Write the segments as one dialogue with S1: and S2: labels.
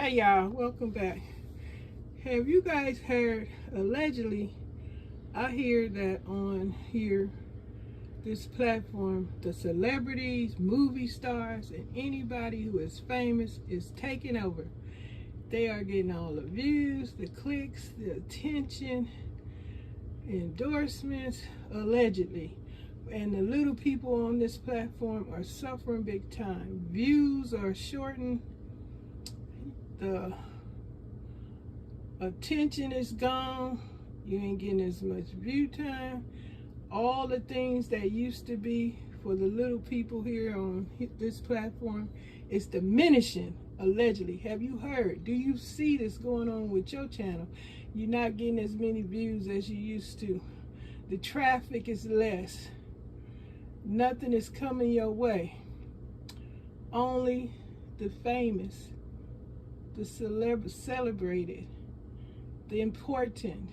S1: Hey y'all, welcome back. Have you guys heard, allegedly, I hear that on here, this platform, the celebrities, movie stars, and anybody who is famous is taking over. They are getting all the views, the clicks, the attention, endorsements, allegedly. And the little people on this platform are suffering big time. Views are shortened. The attention is gone. You ain't getting as much view time. All the things that used to be for the little people here on this platform is diminishing, allegedly. Have you heard? Do you see this going on with your channel? You're not getting as many views as you used to. The traffic is less. Nothing is coming your way. Only the famous, the celebrated, the important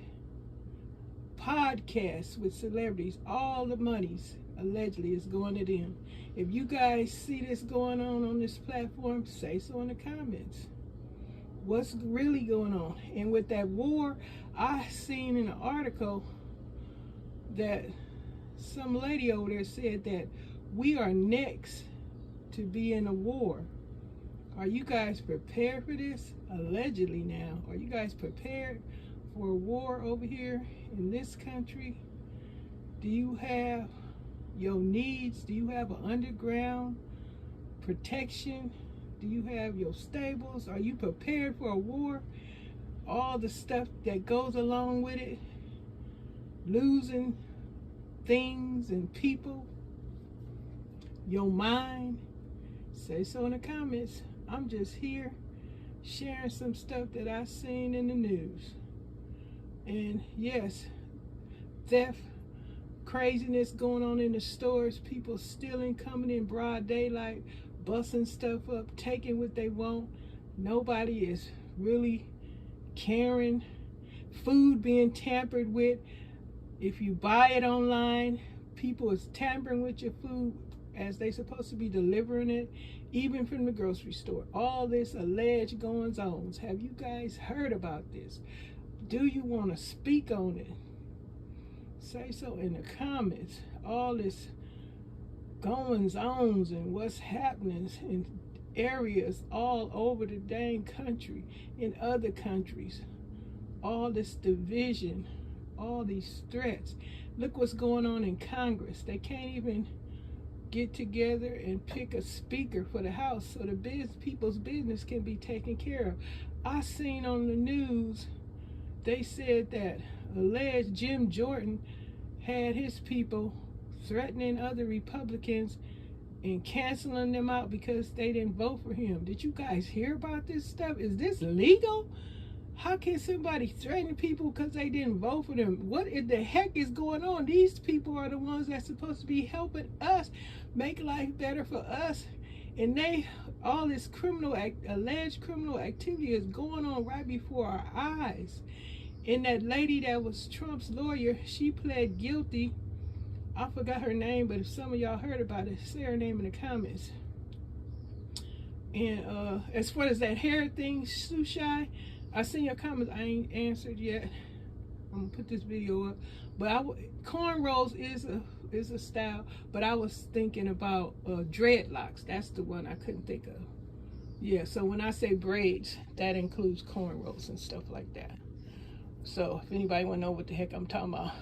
S1: podcasts with celebrities, all the monies allegedly is going to them. If you guys see this going on this platform, say so in the comments. What's really going on? And with that war, I seen in an article that some lady over there said that we are next to be in a war. Are you guys prepared for this? Allegedly now. Are you guys prepared for a war over here in this country? Do you have your needs? Do you have an underground protection? Do you have your stables? Are you prepared for a war? All the stuff that goes along with it. Losing things and people. Your mind. Say so in the comments. I'm just here sharing some stuff that I've seen in the news. And yes, theft, craziness going on in the stores, people stealing, coming in broad daylight, busting stuff up, taking what they want. Nobody is really caring. Food being tampered with. If you buy it online, people is tampering with your food as they supposed to be delivering it, even from the grocery store. All this alleged goings-ons. Have you guys heard about this? Do you want to speak on it? Say so in the comments. All this goings-ons and what's happening in areas all over the dang country, in other countries. All this division, all these threats. Look what's going on in Congress. They can't even get together and pick a speaker for the House so the people's business can be taken care of. I seen on the news, they said that alleged Jim Jordan had his people threatening other Republicans and canceling them out because they didn't vote for him. Did you guys hear about this stuff? Is this legal? How can somebody threaten people because they didn't vote for them? What in the heck is going on? These people are the ones that's supposed to be helping us make life better for us. And all this alleged criminal activity is going on right before our eyes. And that lady that was Trump's lawyer, she pled guilty. I forgot her name, but if some of y'all heard about it, say her name in the comments. And as far as that hair thing, Sushai, I seen your comments. I ain't answered yet. I'm gonna put this video up. But cornrows is a style. But I was thinking about dreadlocks. That's the one I couldn't think of. Yeah. So when I say braids, that includes cornrows and stuff like that. So if anybody wanna know what the heck I'm talking about,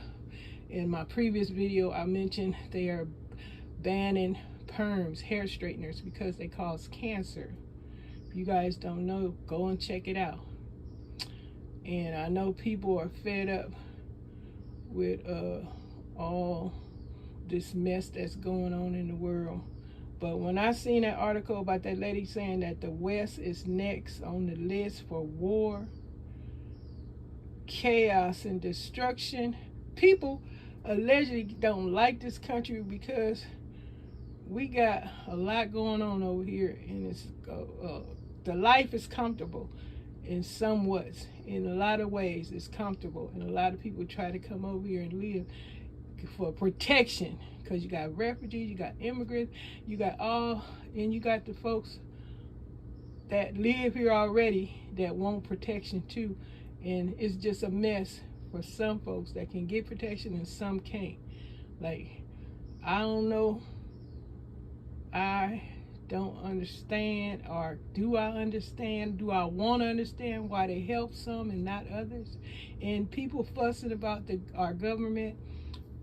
S1: in my previous video I mentioned they are banning PERMS, hair straighteners, because they cause cancer. If you guys don't know, go and check it out. And I know people are fed up with all this mess that's going on in the world. But when I seen that article about that lady saying that the West is next on the list for war, chaos, and destruction, people allegedly don't like this country because we got a lot going on over here, and it's the life is comfortable. In a lot of ways it's comfortable, and a lot of people try to come over here and live for protection because you got refugees, you got immigrants, you got the folks that live here already that want protection too, and it's just a mess for some folks that can get protection and some can't. Like, I don't know, I don't understand, or do I understand, do I want to understand why they help some and not others? And people fussing about our government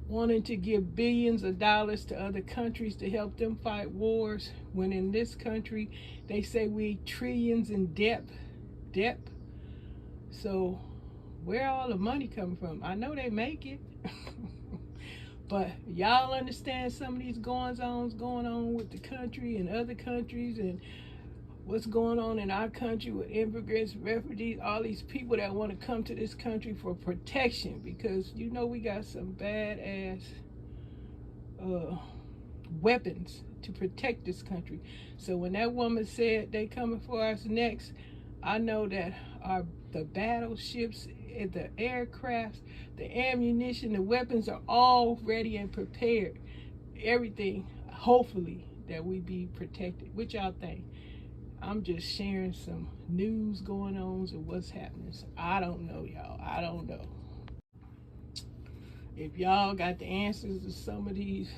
S1: wanting to give billions of dollars to other countries to help them fight wars, when in this country they say we trillions in debt. So where all the money coming from? I know they make it. But y'all understand some of these goings-ons going on with the country and other countries, and what's going on in our country with immigrants, refugees, all these people that want to come to this country for protection, because you know we got some badass weapons to protect this country. So when that woman said they coming for us next, I know that the battleships, the aircrafts, the ammunition, the weapons are all ready and prepared. Everything, hopefully, that we be protected. What y'all think? I'm just sharing some news going on and what's happening. So I don't know, y'all. I don't know. If y'all got the answers to some of these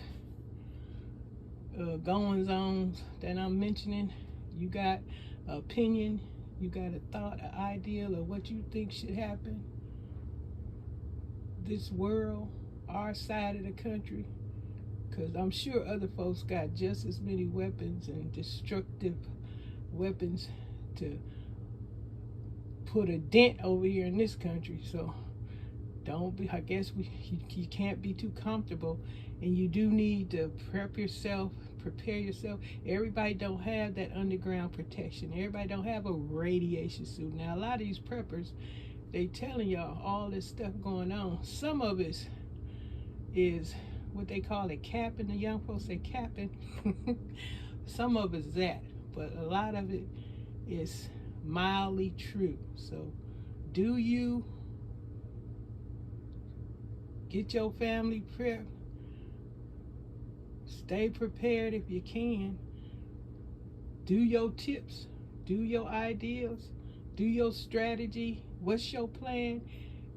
S1: goings-ons that I'm mentioning, you got an opinion, you got a thought, an ideal of what you think should happen, this world, our side of the country, because I'm sure other folks got just as many weapons and destructive weapons to put a dent over here in this country. So don't be, I guess you can't be too comfortable, and you do need to prepare yourself. Everybody don't have that underground protection. Everybody don't have a radiation suit. Now a lot of these preppers, they telling y'all all this stuff going on. Some of it is what they call it capping. The young folks say capping. Some of it's that, but a lot of it is mildly true. So do you get your family prepped? Stay prepared if you can. Do your tips, do your ideas, do your strategy. What's your plan?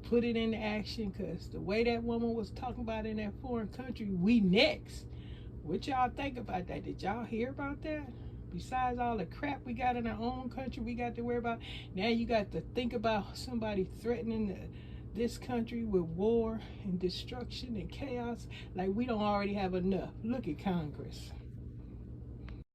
S1: Put it into action, because the way that woman was talking about in that foreign country, we next. What y'all think about that? Did y'all hear about that? Besides all the crap we got in our own country we got to worry about, now you got to think about somebody threatening this country with war and destruction and chaos. Like we don't already have enough. Look at Congress.